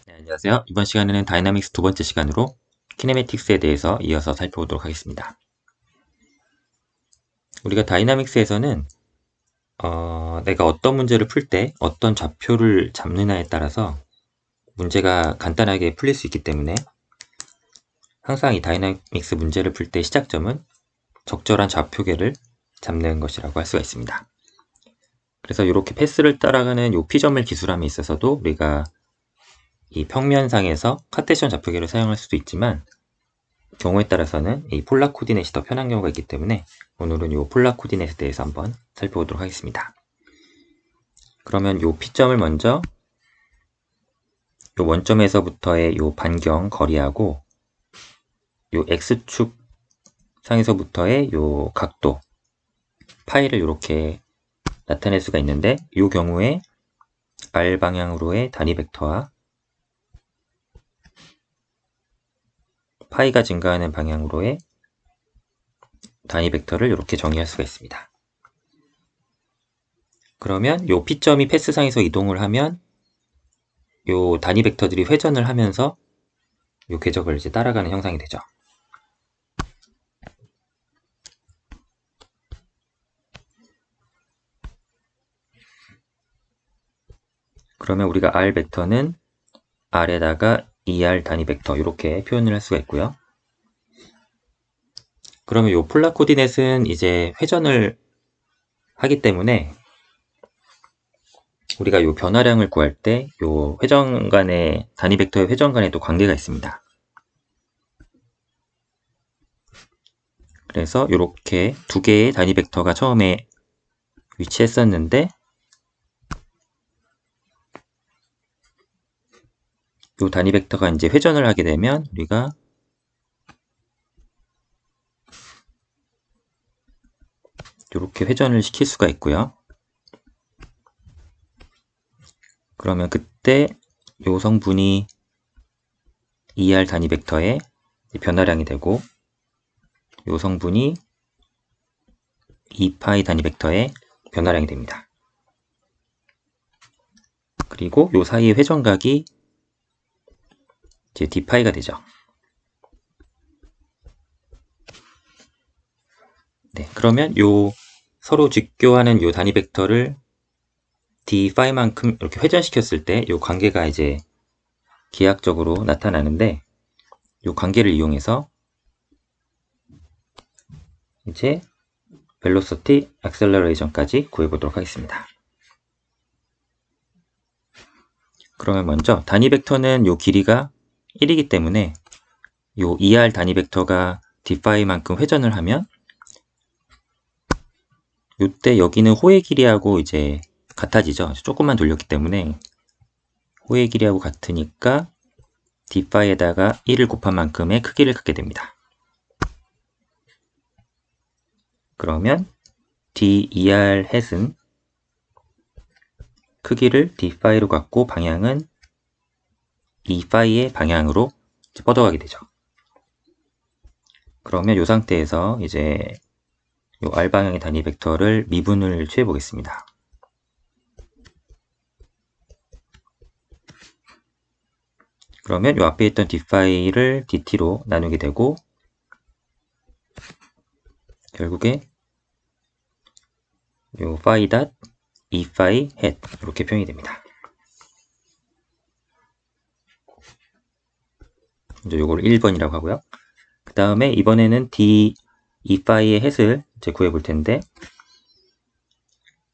네, 안녕하세요. 이번 시간에는 다이나믹스 두 번째 시간으로 키네매틱스에 대해서 이어서 살펴보도록 하겠습니다. 우리가 다이나믹스에서는 내가 어떤 문제를 풀 때 어떤 좌표를 잡느냐에 따라서 문제가 간단하게 풀릴 수 있기 때문에 항상 이 다이나믹스 문제를 풀 때 시작점은 적절한 좌표계를 잡는 것이라고 할 수가 있습니다. 그래서 이렇게 패스를 따라가는 이 P점을 기술함에 있어서도 우리가 이 평면상에서 카테시언 좌표계를 사용할 수도 있지만 경우에 따라서는 이 폴라 코디넷이 더 편한 경우가 있기 때문에 오늘은 이 폴라 코디넷에 대해서 한번 살펴보도록 하겠습니다. 그러면 이 P점을 먼저 이 원점에서부터의 이 반경 거리하고 이 X축 상에서부터의 이 각도 파이를 이렇게 나타낼 수가 있는데 이 경우에 R 방향으로의 단위 벡터와 파이가 증가하는 방향으로의 단위 벡터를 이렇게 정의할 수가 있습니다. 그러면 이 P점이 패스상에서 이동을 하면 이 단위 벡터들이 회전을 하면서 이 궤적을 이제 따라가는 형상이 되죠. 그러면 우리가 R 벡터는 R에다가 ER 단위 벡터 이렇게 표현을 할 수가 있고요. 그러면 이 폴라 코디넷은 이제 회전을 하기 때문에 우리가 이 변화량을 구할 때 이 회전 간의 단위 벡터의 회전 간에 또 관계가 있습니다. 그래서 이렇게 두 개의 단위 벡터가 처음에 위치했었는데 이 단위 벡터가 이제 회전을 하게 되면 우리가 이렇게 회전을 시킬 수가 있고요. 그러면 그때 이 성분이 ER 단위 벡터의 변화량이 되고 이 성분이 2파이 단위 벡터의 변화량이 됩니다. 그리고 이 사이의 회전각이 이제 d파이가 되죠. 네, 그러면 요 서로 직교하는 요 단위 벡터를 d파이만큼 이렇게 회전시켰을 때 요 관계가 이제 기하학적으로 나타나는데 요 관계를 이용해서 이제 velocity acceleration까지 구해보도록 하겠습니다. 그러면 먼저 단위 벡터는 요 길이가 1이기 때문에 요 ER 단위 벡터가 d파이만큼 회전을 하면 요때 여기는 호의 길이하고 이제 같아지죠. 조금만 돌렸기 때문에 호의 길이하고 같으니까 d파이에다가 1을 곱한 만큼의 크기를 갖게 됩니다. 그러면 der 햇은 크기를 d파이로 갖고 방향은 2파이의 방향으로 뻗어가게 되죠. 그러면 이 상태에서 이제 이 r 방향의 단위 벡터를 미분을 취해 보겠습니다. 그러면 이 앞에 있던 d파이를 dt로 나누게 되고 결국에 이 파이 닷 2파이 햇 이렇게 표현이 됩니다. 이제 요거를 1번이라고 하고요. 그 다음에 이번에는 d 2파이의 햇을 이제 구해 볼 텐데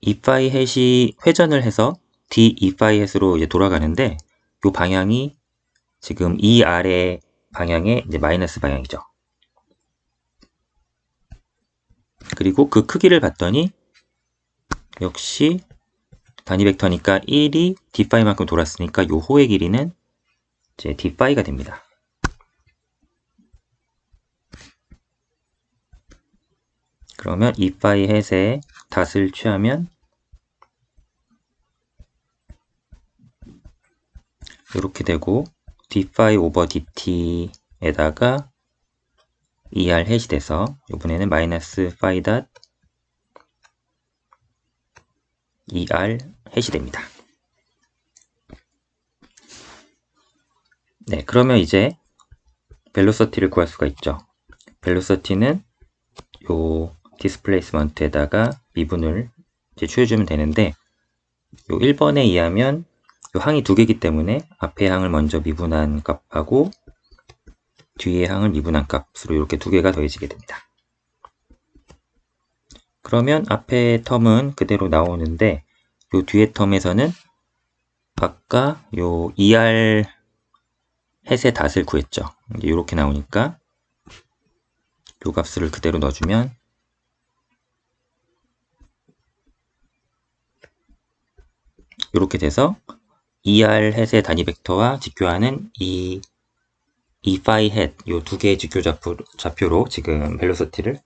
2파이 햇이 회전을 해서 d 2파이 햇으로 이제 돌아가는데 이 방향이 지금 이 아래 방향의 이제 마이너스 방향이죠. 그리고 그 크기를 봤더니 역시 단위 벡터니까 1이 d파이만큼 돌았으니까 이 호의 길이는 이제 d파이가 됩니다. 그러면 2파이 햇의 닷을 취하면 이렇게 되고 d파이 오버 dt에다가 er 햇이 돼서 이번에는 마이너스 파이 닷 er 햇이 됩니다. 네, 그러면 이제 벨로시티를 구할 수가 있죠. 벨로시티는 요 디스플레이스먼트에다가 미분을 이제 추해주면 되는데, 요 1번에 의하면 요 항이 두 개이기 때문에 앞의 항을 먼저 미분한 값하고 뒤의 항을 미분한 값으로 이렇게 두 개가 더해지게 됩니다. 그러면 앞의 텀은 그대로 나오는데, 요 뒤의 텀에서는 아까 요 2R 햇의 닷을 구했죠. 이제 이렇게 나오니까 요 값을 그대로 넣어주면 이렇게 돼서 2R 햇의 단위 벡터와 직교하는 이 phi 햇, 요 두 개의 직교 좌표로 지금 벨로시티를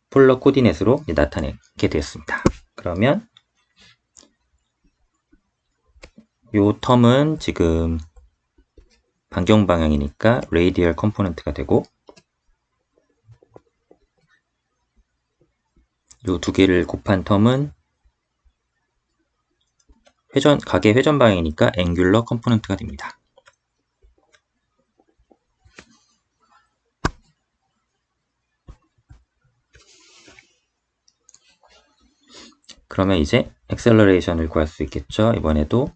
폴러 코디넷으로 나타내게 되었습니다. 그러면 요 텀은 지금 반경 방향이니까 레이디얼 컴포넌트가 되고, 요 두 개를 곱한 텀은 각의 회전 방향이니까 앵귤러 컴포넌트가 됩니다. 그러면 이제 액셀러레이션을 구할 수 있겠죠. 이번에도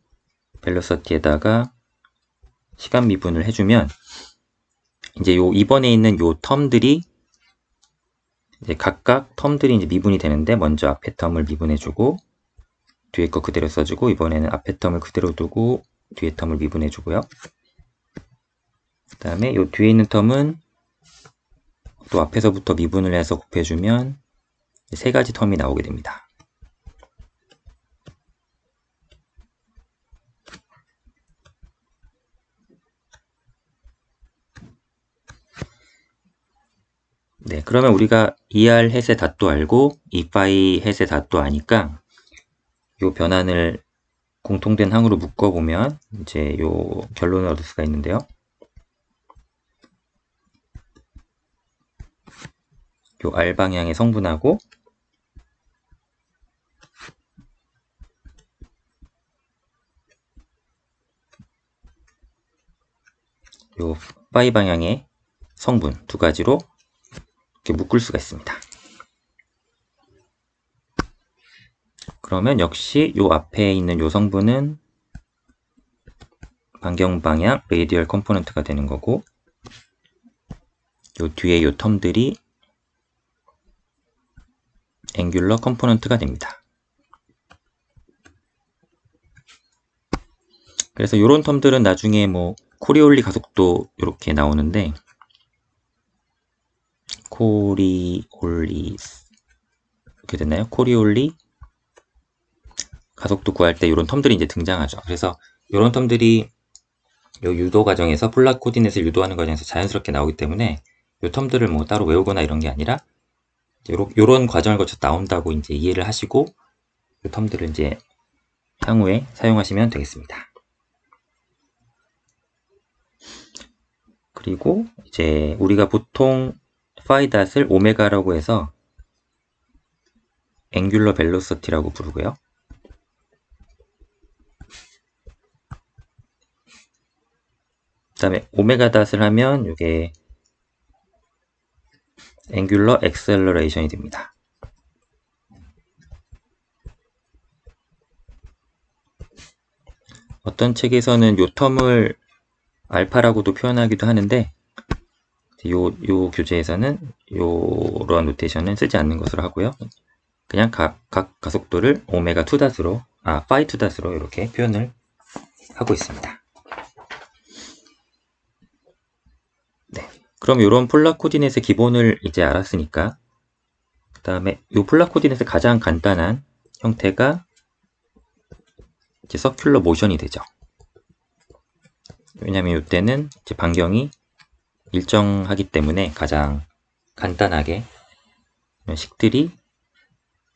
벨로시티에다가 시간 미분을 해주면 이제 요 이번에 있는 요 텀들이 이제 각각 텀들이 이제 미분이 되는데, 먼저 앞에 텀을 미분해주고 뒤에 거 그대로 써주고, 이번에는 앞에 텀을 그대로 두고 뒤에 텀을 미분해주고요. 그 다음에 요 뒤에 있는 텀은 또 앞에서부터 미분을 해서 곱해주면 세 가지 텀이 나오게 됩니다. 네, 그러면 우리가 ER 햇의 닷도 알고 EPhi 햇의 닷도 아니까 요 변환을 공통된 항으로 묶어보면 이제 요 결론을 얻을 수가 있는데요. 요 R 방향의 성분하고 요 phi 방향의 성분 두 가지로 이렇게 묶을 수가 있습니다. 그러면 역시 요 앞에 있는 요 성분은 반경 방향 레이디얼 컴포넌트가 되는 거고, 요 뒤에 요 텀들이 앵귤러 컴포넌트가 됩니다. 그래서 요런 텀들은 나중에 뭐 코리올리 가속도 이렇게 나오는데, 코리올리 이렇게 됐나요? 코리올리 가속도 구할 때 이런 텀들이 이제 등장하죠. 그래서 이런 텀들이 요 유도 과정에서 폴라 코디넷을 유도하는 과정에서 자연스럽게 나오기 때문에 이 텀들을 뭐 따로 외우거나 이런 게 아니라 요런 과정을 거쳐 나온다고 이제 이해를 하시고 이 텀들을 이제 향후에 사용하시면 되겠습니다. 그리고 이제 우리가 보통 phi 닷을 오메가라고 해서 앵귤러 벨로시티라고 부르고요. 그 다음에 오메가 닷을 하면 이게 앵귤러 액셀러레이션이 됩니다. 어떤 책에서는 요 텀을 알파라고도 표현하기도 하는데, 요 교재에서는 요러한 노테이션은 쓰지 않는 것으로 하고요. 그냥 각 가속도를 오메가 2 닷으로, phi 2 닷으로 이렇게 표현을 하고 있습니다. 네. 그럼 이런 폴라 코디넷의 기본을 이제 알았으니까, 그 다음에 이 폴라 코디넷의 가장 간단한 형태가 이제 서큘러 모션이 되죠. 왜냐면 이때는 이제 반경이 일정하기 때문에 가장 간단하게 식들이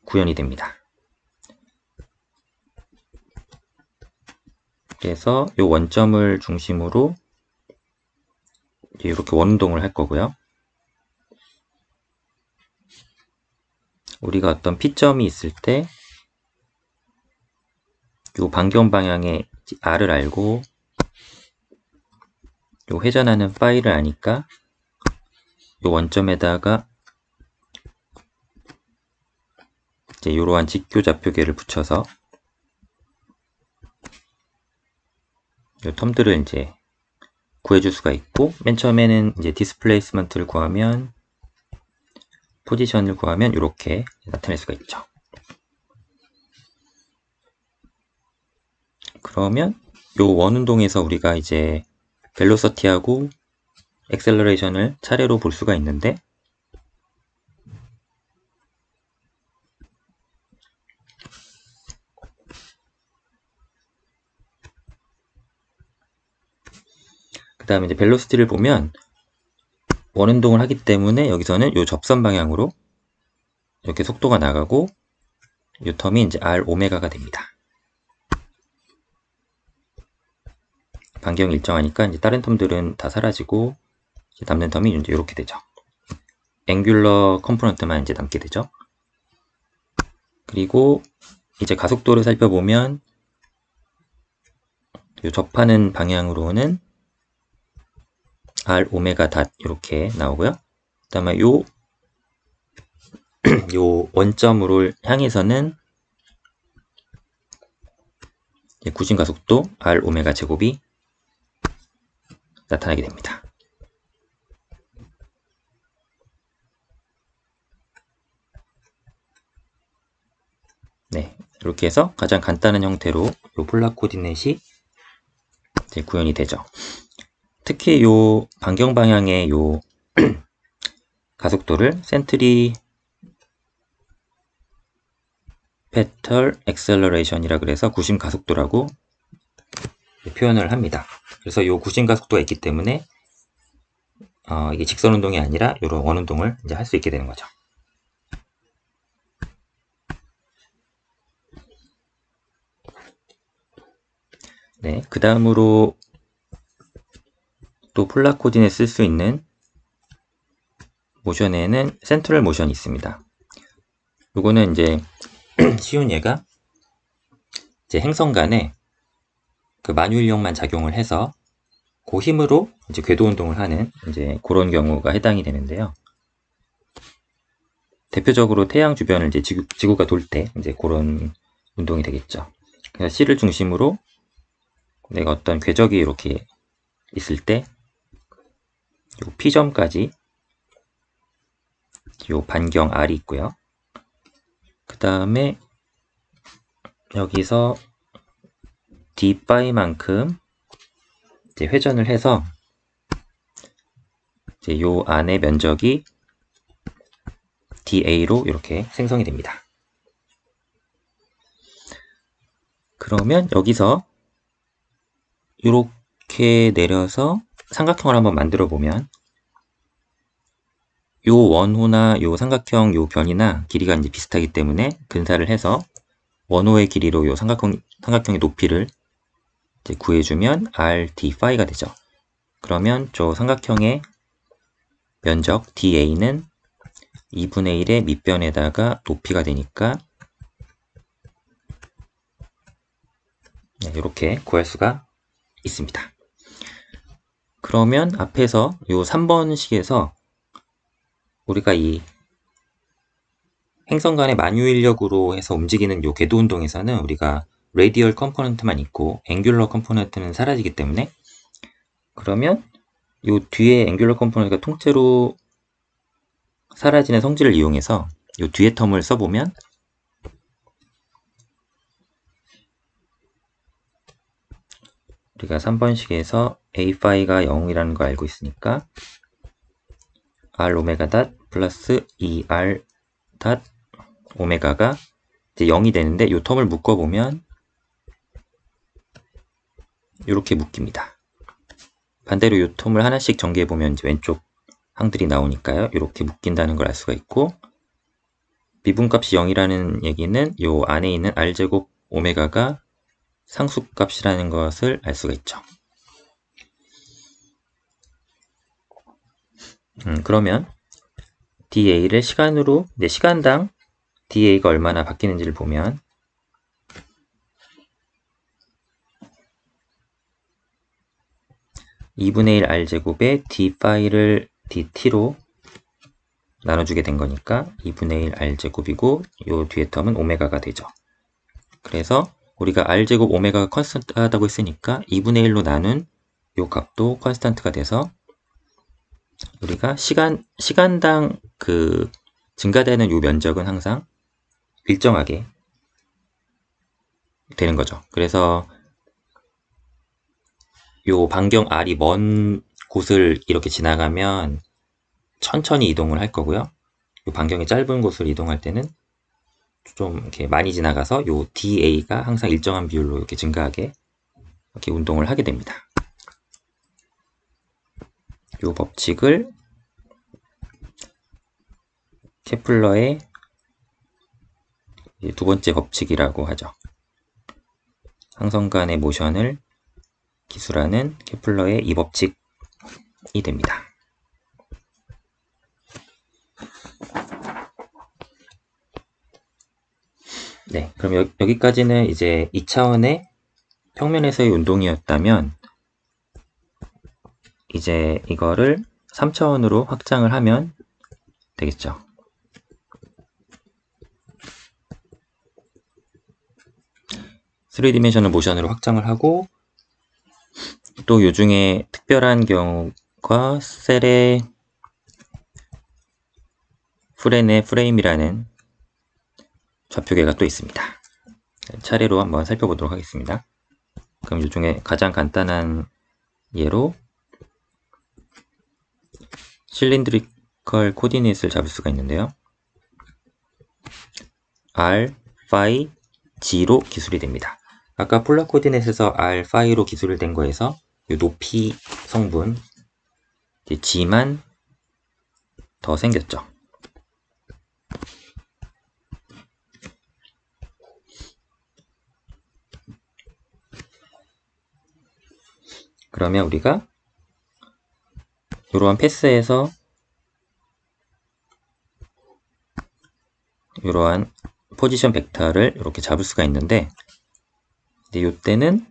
구현이 됩니다. 그래서 이 원점을 중심으로 이렇게 원운동을 할 거고요. 우리가 어떤 P점이 있을 때 이 반경 방향의 R을 알고 요 회전하는 파이를 아니까 요 원점에다가 이제 이러한 직교 좌표계를 붙여서 요 텀들을 이제 구해줄 수가 있고, 맨 처음에는 이제 디스플레이스먼트를 구하면, 포지션을 구하면 이렇게 나타낼 수가 있죠. 그러면 요 원운동에서 우리가 이제 벨로서티하고 액셀러레이션을 차례로 볼 수가 있는데, 그 다음에 이제 벨로시티를 보면 원운동을 하기 때문에 여기서는 요 접선 방향으로 이렇게 속도가 나가고, 요 텀이 이제 R 오메가가 됩니다. 반경이 일정하니까 이제 다른 텀들은 다 사라지고 이제 남는 텀이 이제 이렇게 되죠. 앵귤러 컴포넌트만 이제 남게 되죠. 그리고 이제 가속도를 살펴보면 요 접하는 방향으로는 R 오메가 닷 이렇게 나오고요. 그 다음에 요 원점으로 향해서는 구심 가속도 R 오메가 제곱이 나타나게 됩니다. 네, 이렇게 해서 가장 간단한 형태로 요 폴라 코디넷이 이제 구현이 되죠. 특히 요 반경 방향의 요 가속도를 센트리 페털 액셀러레이션이라 그래서 구심 가속도라고 표현을 합니다. 그래서 요 구심 가속도가 있기 때문에 이게 직선 운동이 아니라 이런 원 운동을 이제 할 수 있게 되는 거죠. 네, 그 다음으로 또 폴라 코디넷 쓸 수 있는 모션에는 센트럴 모션이 있습니다. 요거는 이제 쉬운 예가 이제 행성 간에 그 만유인력만 작용을 해서 그 힘으로 이제 궤도 운동을 하는 이제 그런 경우가 해당이 되는데요. 대표적으로 태양 주변을 이제 지구가 돌 때 이제 그런 운동이 되겠죠. 그래서 C를 중심으로 내가 어떤 궤적이 이렇게 있을 때 요 P점까지 요 반경 R이 있고요. 그 다음에 여기서 d파이만큼 이제 회전을 해서 이제 요 안의 면적이 dA로 이렇게 생성이 됩니다. 그러면 여기서 이렇게 내려서 삼각형을 한번 만들어 보면 요 원호나 요 삼각형 요 변이나 길이가 이제 비슷하기 때문에 근사를 해서 원호의 길이로 요 삼각형의 높이를 이제 구해주면 R, D, 파이가 되죠. 그러면 저 삼각형의 면적 DA는 2분의 1의 밑변에다가 높이가 되니까 네, 이렇게 구할 수가 있습니다. 그러면 앞에서 요 3번식에서 우리가 이 행성 간의 만유인력으로 해서 움직이는 요 궤도 운동에서는 우리가 레디얼 컴포넌트만 있고 앵귤러 컴포넌트는 사라지기 때문에, 그러면 요 뒤에 앵귤러 컴포넌트가 통째로 사라지는 성질을 이용해서 요 뒤에 텀을 써보면 우리가 3번식에서 A-파이가 0이라는 거 알고 있으니까 R 오메가 닷 플러스 2R 닷 오메가가 이제 0이 되는데 요 텀을 묶어보면 이렇게 묶입니다. 반대로 요 텀을 하나씩 전개해보면 이제 왼쪽 항들이 나오니까요. 이렇게 묶인다는 걸 알 수가 있고, 미분값이 0이라는 얘기는 요 안에 있는 R제곱 오메가가 상수값이라는 것을 알 수가 있죠. 그러면 DA를 시간으로, 이제 시간당 DA가 얼마나 바뀌는지를 보면 2분의 1 r제곱에 d 파이를 dt로 나눠주게 된 거니까 2분의 1 r제곱이고 요 뒤에 텀은 오메가가 되죠. 그래서 우리가 r제곱 오메가가 컨스턴트하다고 했으니까 2분의 1로 나눈 요 값도 컨스턴트가 돼서 우리가 시간당 그 증가되는 요 면적은 항상 일정하게 되는 거죠. 그래서 요 반경 r이 먼 곳을 이렇게 지나가면 천천히 이동을 할 거고요. 요 반경이 짧은 곳을 이동할 때는 좀 이렇게 많이 지나가서 요 dA가 항상 일정한 비율로 이렇게 증가하게 이렇게 운동을 하게 됩니다. 요 법칙을 케플러의 두 번째 법칙이라고 하죠. 항성 간의 모션을 기술하는 케플러의 이 법칙이 됩니다. 네, 그럼 여기까지는 이제 2차원의 평면에서의 운동이었다면 이제 이거를 3차원으로 확장을 하면 되겠죠. (3디멘셔널) 모션으로 확장을 하고 또 요중에 특별한 경우가 셀의 프렌의 프레임이라는 좌표계가 또 있습니다. 차례로 한번 살펴보도록 하겠습니다. 그럼 요중에 가장 간단한 예로 실린드리컬 코디네이트를 잡을 수가 있는데요. r, phi, g로 기술이 됩니다. 아까 폴라 코디네이트에서 r, phi로 기술이 된 거에서 이 높이 성분 g만 더 생겼죠. 그러면 우리가 이러한 패스에서 이러한 포지션 벡터를 이렇게 잡을 수가 있는데 이때는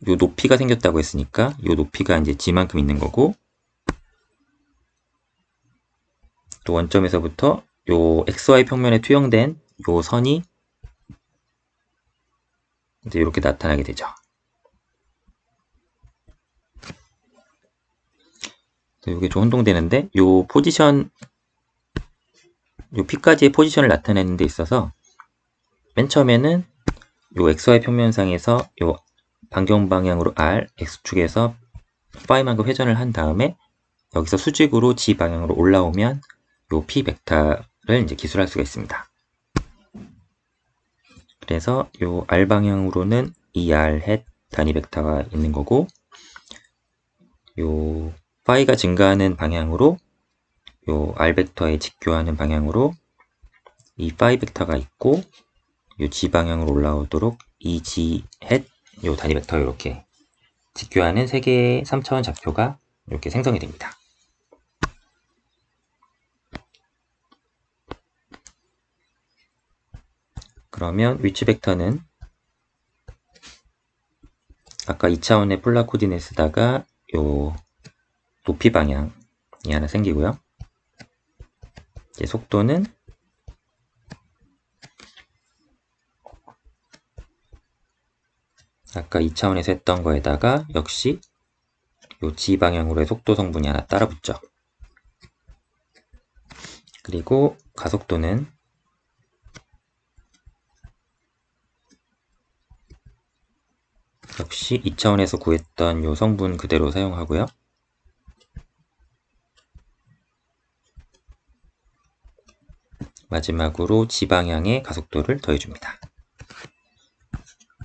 요 높이가 생겼다고 했으니까 요 높이가 이제 g만큼 있는 거고 또 원점에서부터 요 xy 평면에 투영된 요 선이 이제 이렇게 나타나게 되죠. 이게 좀 혼동되는데 요 포지션 요 P까지의 포지션을 나타내는 데 있어서 맨 처음에는 요 XY 평면상에서 요 반경 방향으로 R, X축에서 P만큼 회전을 한 다음에 여기서 수직으로 G 방향으로 올라오면 요 P 벡터를 이제 기술할 수가 있습니다. 그래서 요 R 방향으로는 ER 햇 단위 벡터가 있는 거고 요 파이가 증가하는 방향으로 요 R 벡터에 직교하는 방향으로 이 파이 벡터가 있고 요 G 방향으로 올라오도록 이 G 햇 요 단위 벡터 이렇게 직교하는 3개의 3차원 좌표가 이렇게 생성이 됩니다. 그러면 위치 벡터는 아까 2차원의 폴라 코디네이트에다가 요 높이 방향이 하나 생기고요. 이제 속도는 아까 2차원에서 했던 거에다가 역시 요 G 방향으로의 속도 성분이 하나 따라 붙죠. 그리고 가속도는 역시 2차원에서 구했던 요 성분 그대로 사용하고요. 마지막으로 G 방향의 가속도를 더해줍니다.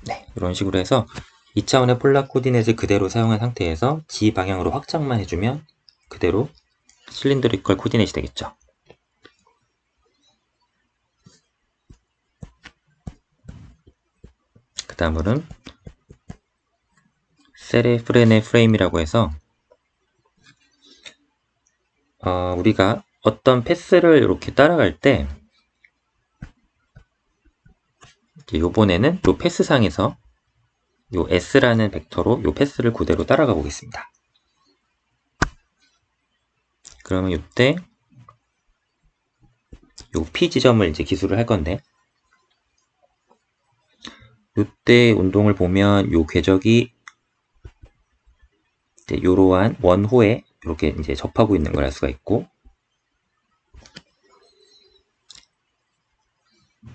네, 이런 식으로 해서 2차원의 폴라 코디네이트를 그대로 사용한 상태에서 G 방향으로 확장만 해주면 그대로 실린드리컬 코디네이트이 되겠죠. 그 다음으로는 셀의 프렌의 프레임이라고 해서 우리가 어떤 패스를 이렇게 따라갈 때 요번에는 요 패스상에서 요 S라는 벡터로 요 패스를 그대로 따라가 보겠습니다. 그러면 이때 요 P 지점을 이제 기술을 할 건데, 이때 운동을 보면 요 궤적이 이제 이러한 원호에 이렇게 이제 접하고 있는 걸 알 수가 있고,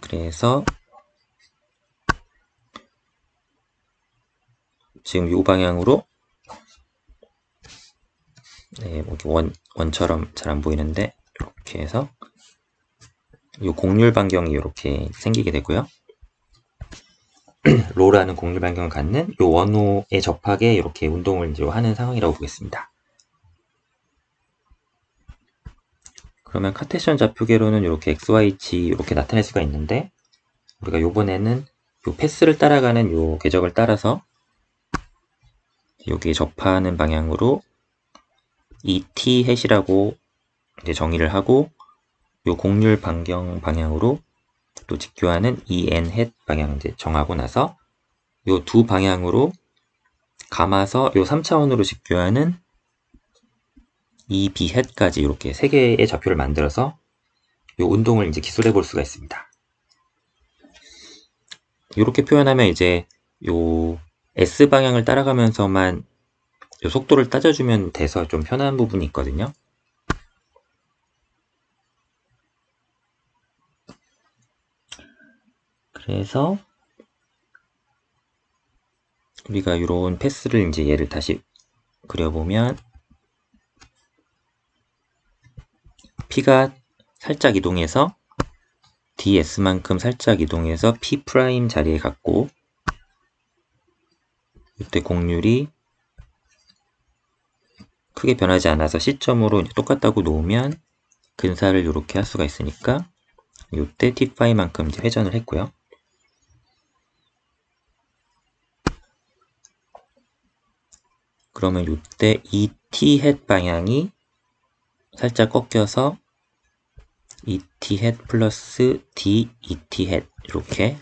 그래서 지금 요 방향으로, 네, 뭐 원처럼 잘 안 보이는데 이렇게 해서 요 곡률 반경이 이렇게 생기게 되고요. 로라는 곡률 반경을 갖는 요 원호에 접하게 이렇게 운동을 이제 하는 상황이라고 보겠습니다. 그러면 카테시언 좌표계로는 이렇게 XY치 이렇게 나타낼 수가 있는데, 우리가 요번에는 요 패스를 따라가는 요 궤적을 따라서 여기에 접하는 방향으로 ET 햇이라고 이제 정의를 하고, 요 곡률 반경 방향으로 또 직교하는 EN 햇 방향 이제 정하고 나서 요 두 방향으로 감아서 요 3차원으로 직교하는 EB 햇까지 이렇게 세 개의 좌표를 만들어서 요 운동을 이제 기술해 볼 수가 있습니다. 이렇게 표현하면 이제 요 S 방향을 따라가면서만 요 속도를 따져주면 돼서 좀 편한 부분이 있거든요. 그래서 우리가 이런 패스를 이제 얘를 다시 그려보면, P가 살짝 이동해서 ds만큼 살짝 이동해서 P' 자리에 갖고, 이때 곡률이 크게 변하지 않아서 C점으로 똑같다고 놓으면 근사를 이렇게 할 수가 있으니까 이때 T'만큼 이제 회전을 했고요. 그러면 이때 이 T 햇 방향이 살짝 꺾여서 ET 햇 플러스 D ET 햇 이렇게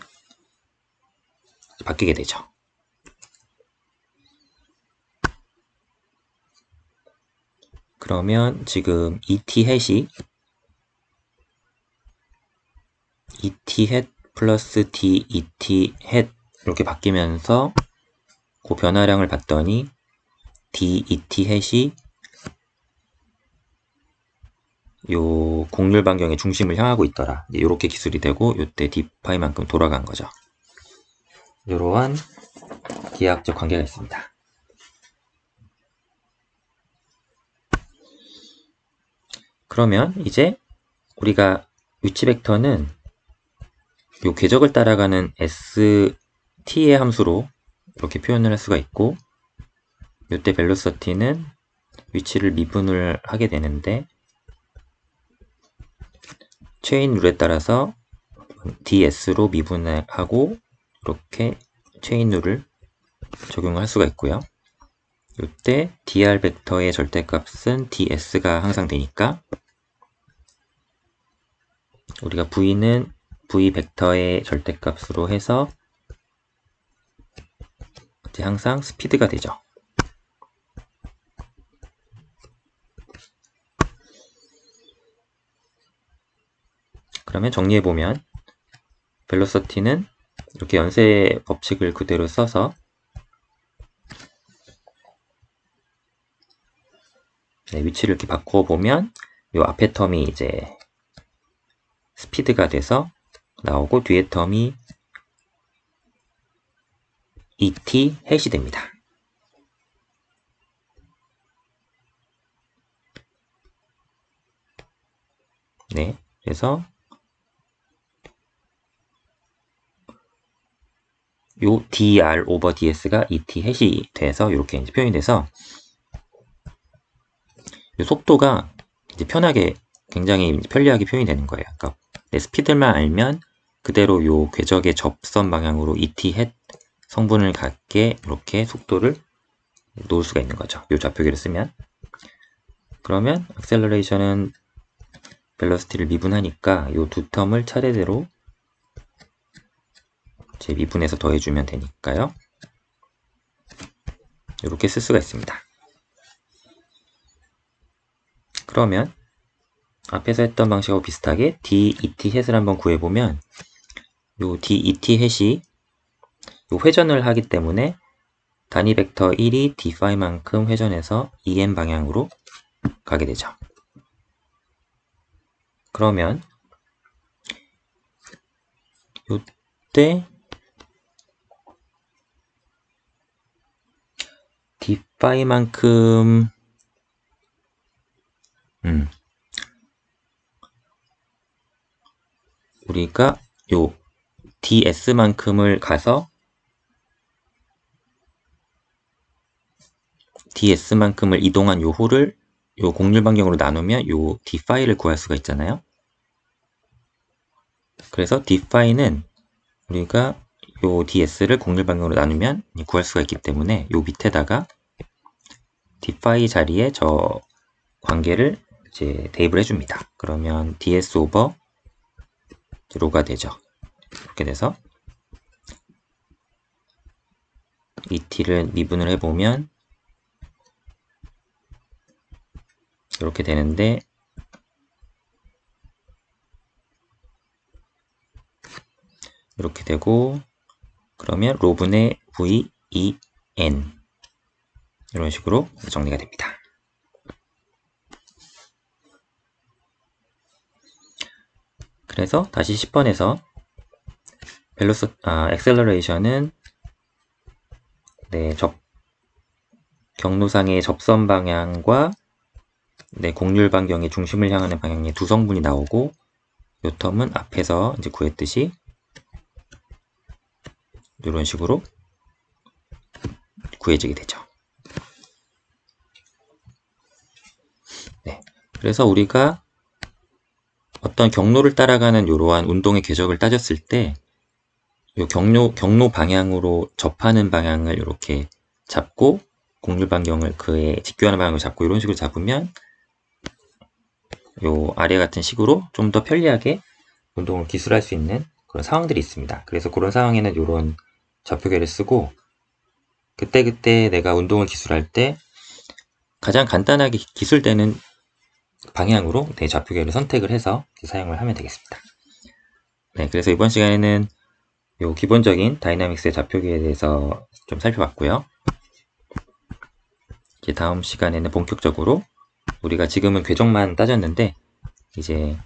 바뀌게 되죠. 그러면 지금 ET 햇이 ET 햇 플러스 D ET 햇 이렇게 바뀌면서 그 변화량을 봤더니 D ET 햇이 요 곡률 반경의 중심을 향하고 있더라. 이렇게 기술이 되고 이때 D파이만큼 돌아간 거죠. 이러한 기하학적 관계가 있습니다. 그러면 이제 우리가 위치 벡터는 요 궤적을 따라가는 ST의 함수로 이렇게 표현을 할 수가 있고, 이때 벨로시티는 위치를 미분을 하게 되는데, 체인 룰에 따라서 ds로 미분하고 이렇게 체인 룰을 적용할 수가 있고요. 이때 dr 벡터의 절대값은 ds가 항상 되니까 우리가 v는 v 벡터의 절대값으로 해서 이제 항상 스피드가 되죠. 그러면 정리해보면 벨로시티는 이렇게 연쇄 법칙을 그대로 써서 위치를 이렇게 바꿔보면 이 앞에 텀이 이제 스피드가 돼서 나오고 뒤에 텀이 ET 햇이 됩니다. 네, 그래서 요 dr 오버 ds가 ET 햇이 돼서 이렇게 이제 표현이 돼서 이 속도가 이제 편하게 굉장히 편리하게 표현이 되는 거예요. 그러니까 내 스피드만 알면 그대로 요 궤적의 접선 방향으로 ET 햇 성분을 갖게 이렇게 속도를 놓을 수가 있는 거죠. 요 좌표기를 쓰면. 그러면 액셀러레이션은 벨로시티를 미분하니까 요 두 텀을 차례대로 이제 미분해서 더해주면 되니까요. 이렇게 쓸 수가 있습니다. 그러면 앞에서 했던 방식하고 비슷하게 DET 햇을 한번 구해보면 요 DET 햇이 요 회전을 하기 때문에 단위 벡터 1이 d파이만큼 회전해서 EM 방향으로 가게 되죠. 그러면 요때 d파이만큼 우리가 요 ds만큼을 가서 ds만큼을 이동한 요 호를 요 곡률 반경으로 나누면 요 d파이를 구할 수가 있잖아요. 그래서 d파이는 우리가 요 ds를 곡률 반경으로 나누면 구할 수가 있기 때문에 요 밑에다가 d파이 자리에 저 관계를 이제 대입을 해줍니다. 그러면 ds 오버 로가 되죠. 이렇게 돼서 et를 미분을 해보면 이렇게 되는데 이렇게 되고 그러면 로분의 v, e, n 이런 식으로 정리가 됩니다. 그래서 다시 10번에서 엑셀러레이션은 경로상의 접선 방향과 곡률 반경의 중심을 향하는 방향의 두 성분이 나오고 요 텀은 앞에서 이제 구했듯이 이런 식으로 구해지게 되죠. 그래서 우리가 어떤 경로를 따라가는 이러한 운동의 궤적을 따졌을 때 이 경로 방향으로 접하는 방향을 이렇게 잡고 곡률 반경을 그에 직교하는 방향을 잡고 이런 식으로 잡으면 요 아래 같은 식으로 좀 더 편리하게 운동을 기술할 수 있는 그런 상황들이 있습니다. 그래서 그런 상황에는 이런 좌표계를 쓰고 그때그때 내가 운동을 기술할 때 가장 간단하게 기술되는 방향으로 내 좌표계를 선택을 해서 사용을 하면 되겠습니다. 그래서 이번 시간에는 요 기본적인 다이나믹스의 좌표계에 대해서 좀 살펴봤고요. 이제 다음 시간에는 본격적으로 우리가 지금은 궤적만 따졌는데 이제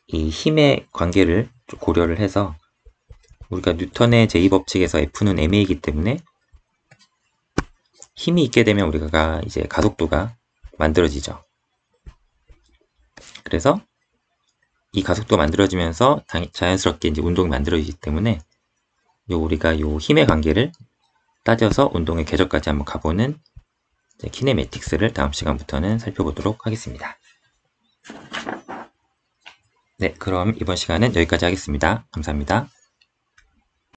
이 힘의 관계를 고려를 해서 우리가 뉴턴의 제2법칙에서 F는 ma이기 때문에 힘이 있게 되면 우리가 이제 가속도가 만들어지죠. 그래서 이 가속도가 만들어지면서 자연스럽게 이제 운동이 만들어지기 때문에 우리가 요 힘의 관계를 따져서 운동의 궤적까지 한번 가보는 키네매틱스를 다음 시간부터는 살펴보도록 하겠습니다. 그럼 이번 시간은 여기까지 하겠습니다. 감사합니다.